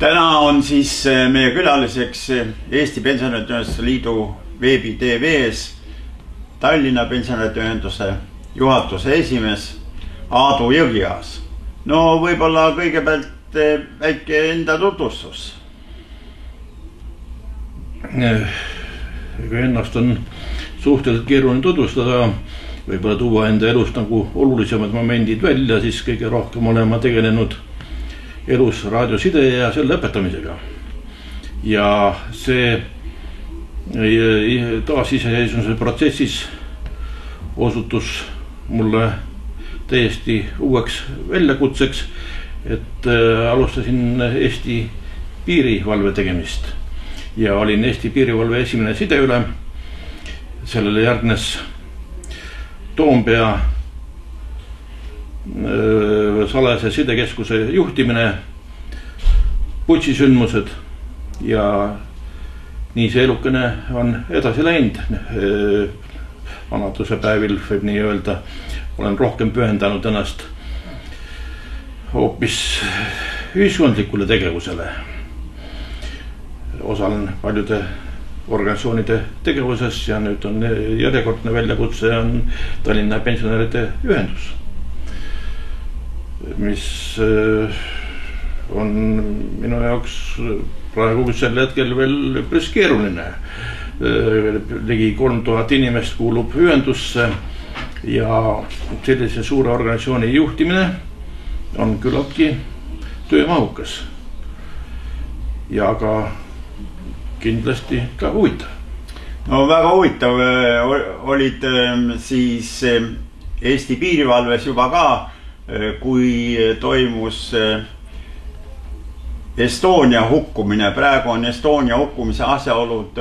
Täna on siis meie külaliseks Eesti Pensionäride Liidu veebi TV-s Tallinna Pensionäride juhatuse esimees Aadu Jõgiaas. No võib-olla kõigepealt väike enda tutvustus. Ennast on suhteliselt keeruline tutvustada, võib-olla tuua enda elust nagu olulisemad momendid välja, siis kõige rohkem olema tegelenud elus raadioside ja selle õpetamisega. Ja see taasiseseisvumise protsessis osutus mulle täiesti uueks väljakutseks, et alustasin Eesti piirivalve tegemist ja olin Eesti piirivalve esimene sideülem. Sellele järgnes Toompea salajase sidekeskuse juhtimine, putsisündmused ja nii see elukene on edasi läinud. Vanaduse päevil võib nii öelda, olen rohkem pühendanud ennast hoopis ühiskondlikule tegevusele. Osalen paljude organisatsioonide tegevuses ja nüüd on järjekordne väljakutse on Tallinna Pensionäride Ühendus, mis on minu jaoks praegu sel hetkel veel üpris keeruline. Ligi 3000 inimest kuulub ühendusse ja sellise suure organisatsiooni juhtimine on küllaltki töömahukas ja ka kindlasti ka huvitav. No väga huvitav, olid siis Eesti piirivalves juba ka, kui toimus Estonia hukkumine. Praegu on Estonia hukkumise asjaolud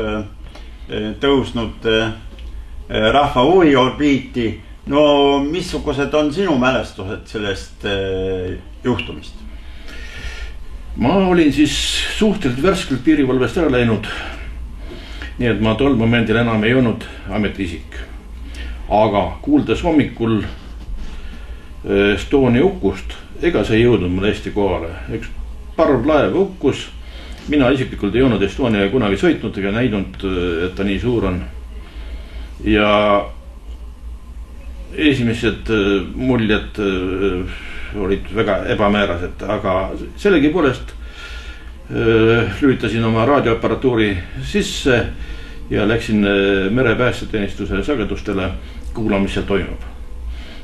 tõusnud rahva huvi orbiiti. No missugused on sinu mälestused sellest juhtumist? Ma olin siis suhteliselt värskelt piirivalvest ära läinud, nii et ma tol momendil enam ei olnud ametiisik. Aga kuuldes hommikul Estonia hukkust, ega see ei jõudnud mulle hästi kohale. Üks parvlaev hukkus, mina isiklikult ei olnud Estonia kunagi sõitnud ega näinud, et ta nii suur on. Ja esimesed muljed olid väga ebamäärased, aga sellegipoolest lülitasin oma raadioaparatuuri sisse ja läksin merepäästeteenistuse sagedustele kuulama, mis seal toimub.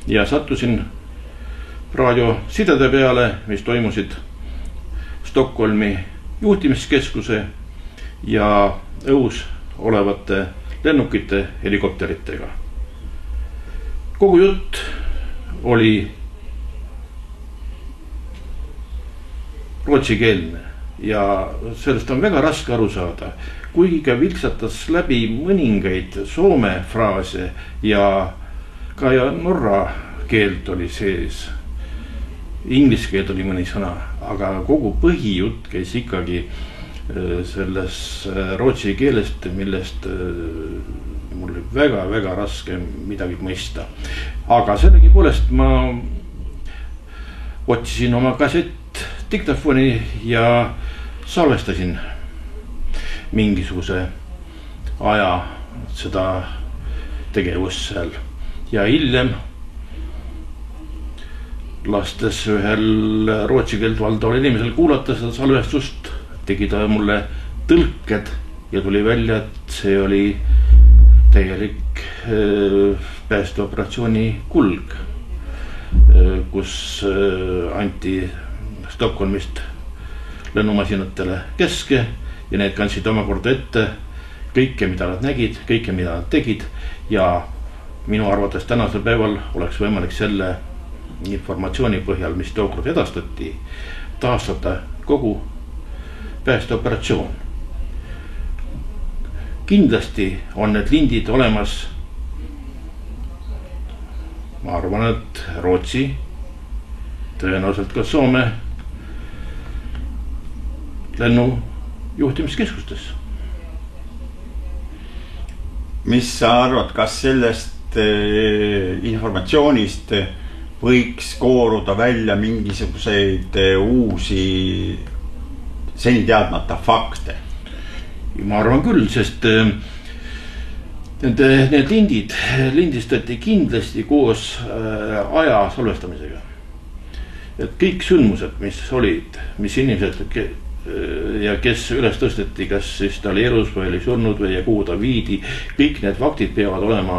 Ja sattusin raadiosidede peale, mis toimusid Stockholmi juhtimiskeskuse ja õhus olevate lennukite helikopteritega. Kogu jutt oli rootsikeelne ja sellest on väga raske aru saada, kuigi ka vilksatas läbi mõningaid soome fraase ja ka norra keelt oli sees. Inglise keelt oli mõni sõna, aga kogu põhijutt käis ikkagi selles rootsi keelest, millest mul oli väga-väga raske midagi mõista. Aga sellegipoolest ma otsisin oma kassett diktafoni ja salvestasin mingisuguse aja seda tegevust seal. Ja hiljem lastes ühel rootsi keelt valdaval inimesel kuulata seda salvestust, tegi ta mulle tõlked ja tuli välja, et see oli täielik päästeoperatsiooni kulg, kus anti Stockholmist lennumasinatele keske ja need kandsid omakorda ette kõike, mida nad nägid, kõike, mida nad tegid ja minu arvates tänasel päeval oleks võimalik selle informatsiooni põhjal, mis tookord edastati, taastada kogu päästeoperatsioon. Kindlasti on need lindid olemas. Ma arvan, et Rootsi, tõenäoliselt ka Soome lennu juhtimiskeskustes. Mis sa arvad, kas sellest informatsioonist võiks kooruda välja mingisuguseid uusi seni teadmata fakte? Ma arvan küll, sest need lindid lindistati kindlasti koos aja salvestamisega. Et kõik sündmused, mis olid, mis inimesed ja kes üles tõsteti, kas siis ta oli elus või oli surnud või kuhu ta viidi, kõik need faktid peavad olema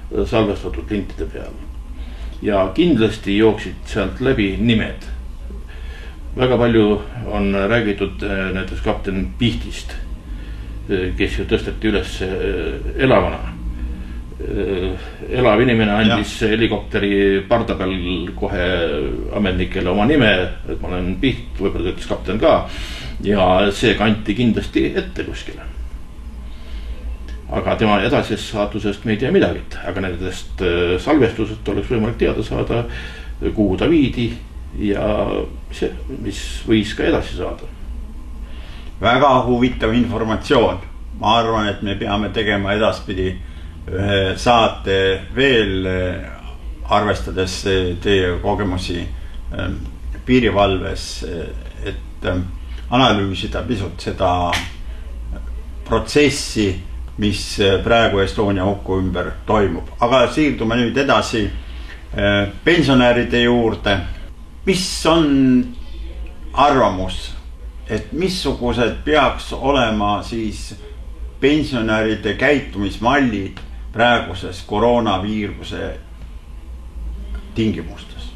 salvestatud lintide peal. Ja kindlasti jooksid sealt läbi nimed. Väga palju on räägitud näiteks kapten Pihtist, kes ju tõsteti üles elavana. Elav inimene andis helikopteri parda peal kohe ametnikele oma nime, et ma olen Piht, võib-olla ütles kapten ka. Ja see kanti kindlasti ette kuskile. Aga tema edasest saatusest me ei tea midagi, aga nendest salvestusest oleks võimalik teada saada, kuhu ta viidi ja mis võis ka edasi saada. Väga huvitav informatsioon. Ma arvan, et me peame tegema edaspidi ühe saate veel, arvestades teie kogemusi piirivalves, et analüüsida pisut seda protsessi, mis praegu Estonia huku ümber toimub. Aga siirdume nüüd edasi pensionäride juurde. Mis on arvamus, et missugused peaks olema siis pensionäride käitumismallid praeguses koroonaviiruse tingimustes?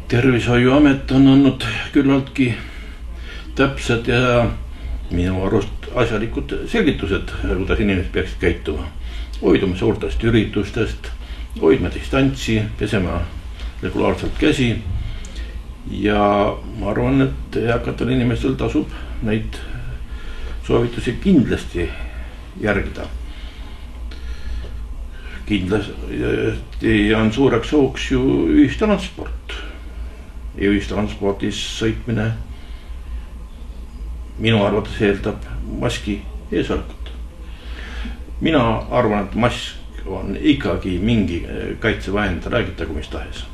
Tervishoiuamet on andnud küllaltki täpsed ja minu arust asjalikud selgitused, kuidas inimesed peaksid käituma. Hoiduma suurtest üritustest, hoidma distantsi, pesema regulaarselt käsi. Ja ma arvan, et eakatel inimestel tasub neid soovitusi kindlasti järgida. Kindlasti on suureks hooks ju ühistransport. Ja ühistranspordis sõitmine minu arvates eeldab maski eesvalkut. Mina arvan, et mask on ikkagi mingi kaitsevahend, räägitagu mis tahes.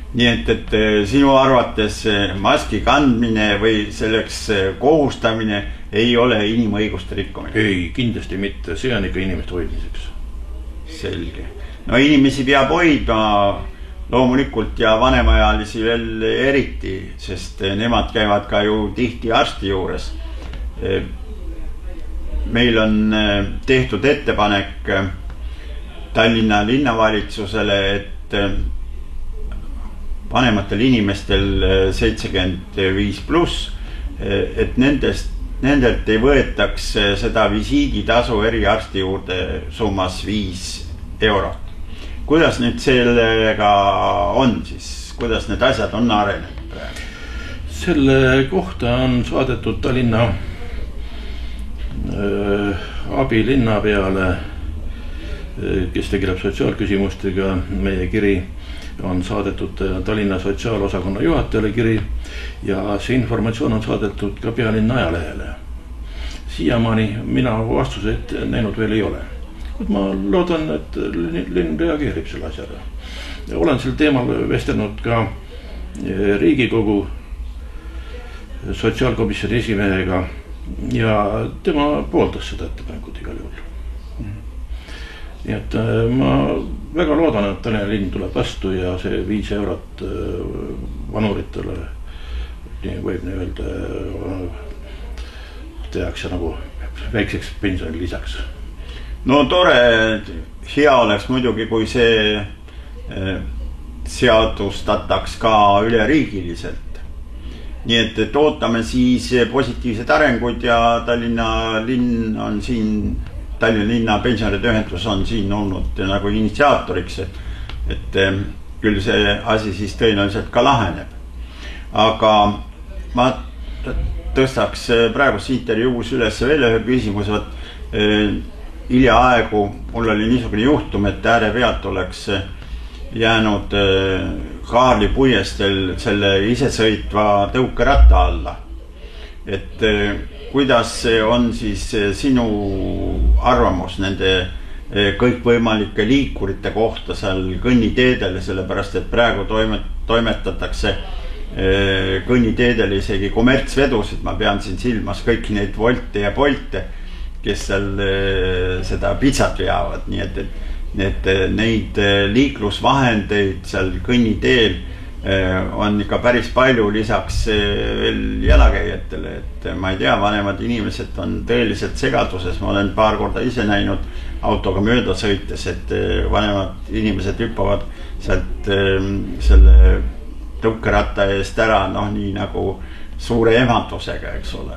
Nii et sinu arvates maski kandmine või selleks kohustamine ei ole inimõiguste rikkumine? Ei, kindlasti mitte, see on ikka inimeste hoidmiseks. Selge. No inimesi peab hoidma loomulikult ja vanemaealisi veel eriti, sest nemad käivad ka ju tihti arsti juures. Meil on tehtud ettepanek Tallinna linnavalitsusele, et vanematel inimestel 75+, et nendelt ei võetaks seda visiiditasu eriarsti juurde summas 5 eurot. Kuidas nüüd sellega on siis? Kuidas need asjad on arenenud praegu? Selle kohta on saadetud Tallinna abilinna peale, kes tegeleb sotsiaalküsimustega. Meie kiri on saadetud Tallinna sotsiaalosakonna juhatajale kiri ja see informatsioon on saadetud ka pealinna ajalehele. Siiamaani mina vastuseid näinud veel ei ole. Ma loodan, et linn reageerib selle asjale. Olen sel teemal vestelnud ka Riigikogu sotsiaalkomisjoni esimehega ja tema pooldas seda ettepanekut igal juhul. Nii et ma väga loodan, et Tallinna linn tuleb vastu ja see 5 eurot vanuritele, nii võib nii öelda, tehakse nagu väikseks pensioni lisaks. No tore, hea oleks muidugi, kui see seadustataks ka üleriigiliselt. Nii et ootame siis positiivsed arengud ja Tallinna linn on siin, Tallinna linna pensionäride ühendus on siin olnud nagu initsiaatoriks, et küll see asi siis tõenäoliselt ka laheneb. Aga ma tõstaks praegust intervjuus üles veel ühe küsimuse. Hiljaaegu mul oli niisugune juhtum, et ääre pealt oleks jäänud Kaarli puiestel selle isesõitva tõukeratta alla. Et kuidas on siis sinu arvamus nende kõikvõimalike liikurite kohta seal kõnniteedele, sellepärast et praegu toimetatakse kõnniteedel isegi kommertsvedusid, ma pean siin silmas kõiki neid Wolte ja Bolte, kes seal seda pitsat veavad, nii et neid liiklusvahendeid seal kõnniteel on ikka päris palju lisaks veel jalakäijatele, et ma ei tea, vanemad inimesed on tõeliselt segaduses, ma olen paar korda ise näinud autoga mööda sõites, et vanemad inimesed hüppavad sealt selle tõukeratta eest ära, noh nii nagu suure ehmatusega, eks ole.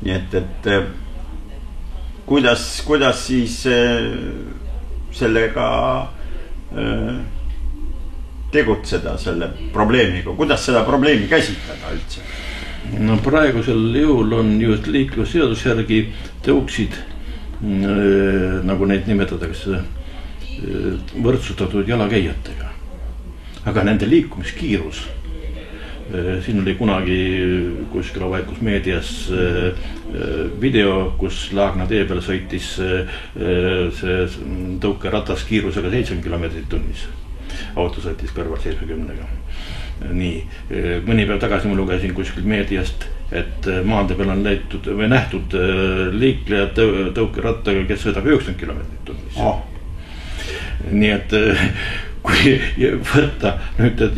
Nii et kuidas siis sellega tegutseda selle probleemiga, kuidas seda probleemi käsitleda üldse? No praegusel juhul on just liiklusseaduse järgi tõuksid, nagu neid nimetatakse, võrdsustatud jalakäijatega. Aga nende liikumiskiirus, siin oli kunagi kuskil avalikus meedias video, kus Laagna tee peal sõitis see tõukeratas kiirusega 70 km tunnis. Auto sõitis kõrval 70-ga. Nii, mõni päev tagasi ma lugesin kuskil meediast, et maantee peal on nähtud liiklejad tõukerattaga, kes sõidab 90 km tunnis. Nii et kui võtta nüüd, et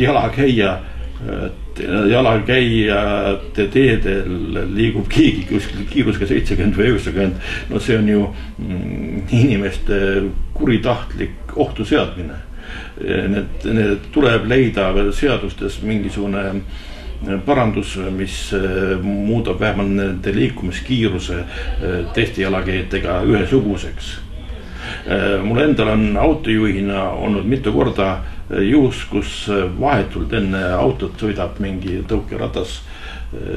jalakäijate teedel liigub keegi kuskil kiirusega 70 või 90, no see on ju inimeste kuritahtlik ohtu seadmine. Need tuleb leida seadustes mingisugune parandus, mis muudab vähemalt nende liikumiskiiruse teiste jalakäijatega ühesuguseks. Mul endal on autojuhina olnud mitu korda juhus, kus vahetult enne autot sõidab mingi tõukeratas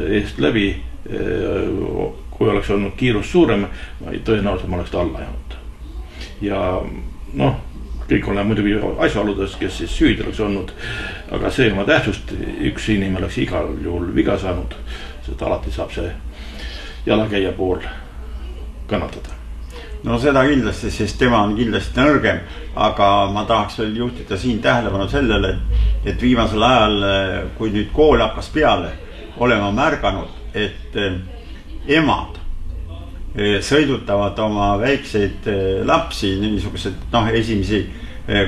eest läbi. Kui oleks olnud kiirus suurem, tõenäoliselt ma oleks ta alla jäänud. Ja noh, kõik olen muidugi asjaoludes, kes siis süüd oleks olnud, aga see oma tähtsust, üks inimene oleks igal juhul viga saanud, sest alati saab see jalakäija pool kannatada. No seda kindlasti, sest tema on kindlasti nõrgem, aga ma tahaks veel juhtida siin tähelepanu sellele, et viimasel ajal, kui nüüd kool hakkas peale, olema märganud, et emad sõidutavad oma väikseid lapsi, niisugused esimesi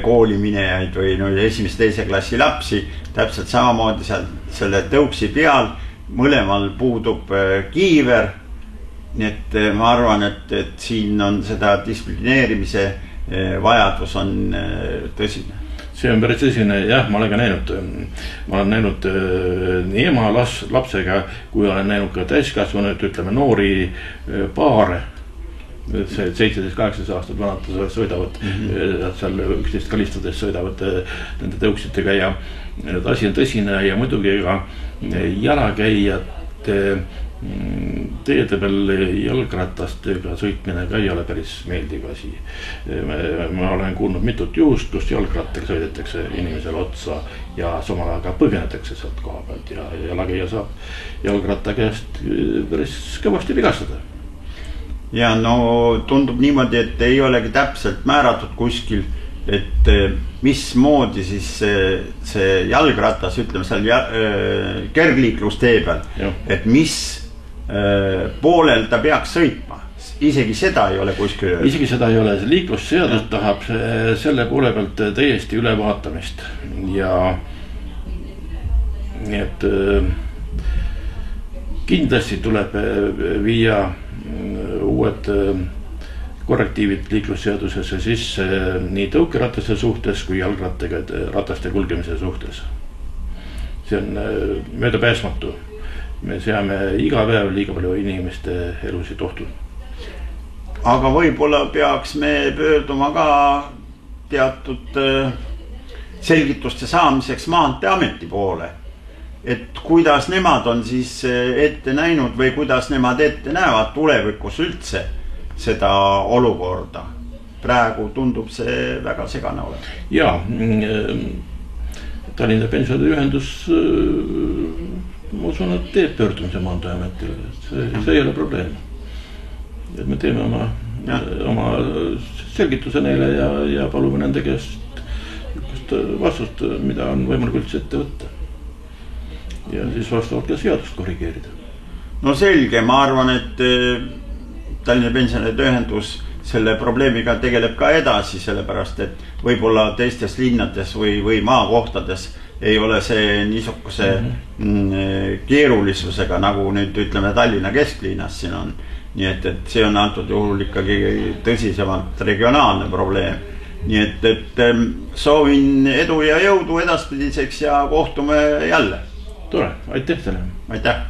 kooliminejaid või esimese teise klassi lapsi, täpselt samamoodi selle tõuksi peal, mõlemal puudub kiiver. Nii et ma arvan, et siin on seda distsiplineerimise vajadus on tõsine. See on päris tõsine, jah, ma olen näinud nii ema lapsega, kui olen näinud ka täiskasvanud, ütleme noori paare, 17-18 aastat vanad sõidavad, seal üksteist kalistades sõidavad nende tõuksitega ja asi on tõsine ja muidugi ka jalakäijate teede peal jalgratastega sõitmine ka ei ole päris meeldiv asi. Ma olen kuulnud mitut juhust, kus jalgrattaga sõidetakse inimesele otsa ja samal ajal ka põgenetakse sealt koha pealt ja jalakäija saab jalgratta käest päris kõvasti vigastada. Ja no tundub niimoodi, et ei olegi täpselt määratud kuskil, et mismoodi siis see jalgratas, ütleme seal kergliiklustee peal, et mis poolel ta peaks sõitma. Isegi seda ei ole kuskil. Isegi seda ei ole, liiklusseadus tahab selle poole pealt täiesti ülevaatamist ja nii et kindlasti tuleb viia uued korrektiivid liiklusseadusesse sisse nii tõukerataste suhtes kui jalgrataste kulgemise suhtes. See on möödapääsmatu. Me seame iga päev liiga palju inimeste elusid ohtu. Aga võib-olla peaks me pöörduma ka teatud selgituste saamiseks Maanteeameti poole. Et kuidas nemad on siis ette näinud või kuidas nemad ette näevad tulevikus üldse seda olukorda. Praegu tundub see väga segane olema. Jaa, Tallinna pensionäride ühendus ma usun, et teeb pöördumise Maanteeametile, see ei ole probleem. Et me teeme oma selgituse neile ja palume nende käest vastust, mida on võimalik üldse ette võtta. ja siis vastavalt ka seadust korrigeerida. No selge, ma arvan, et Tallinna Pensionäride Ühendus selle probleemiga tegeleb ka edasi, sellepärast et võib-olla teistes linnades või maakohtades ei ole see niisuguse keerulisusega, nagu nüüd ütleme Tallinna kesklinnas siin on. Nii et see on antud juhul ikkagi tõsisemalt regionaalne probleem. Nii et soovin edu ja jõudu edaspidiseks ja kohtume jälle. Tore, aitäh teile. Aitäh.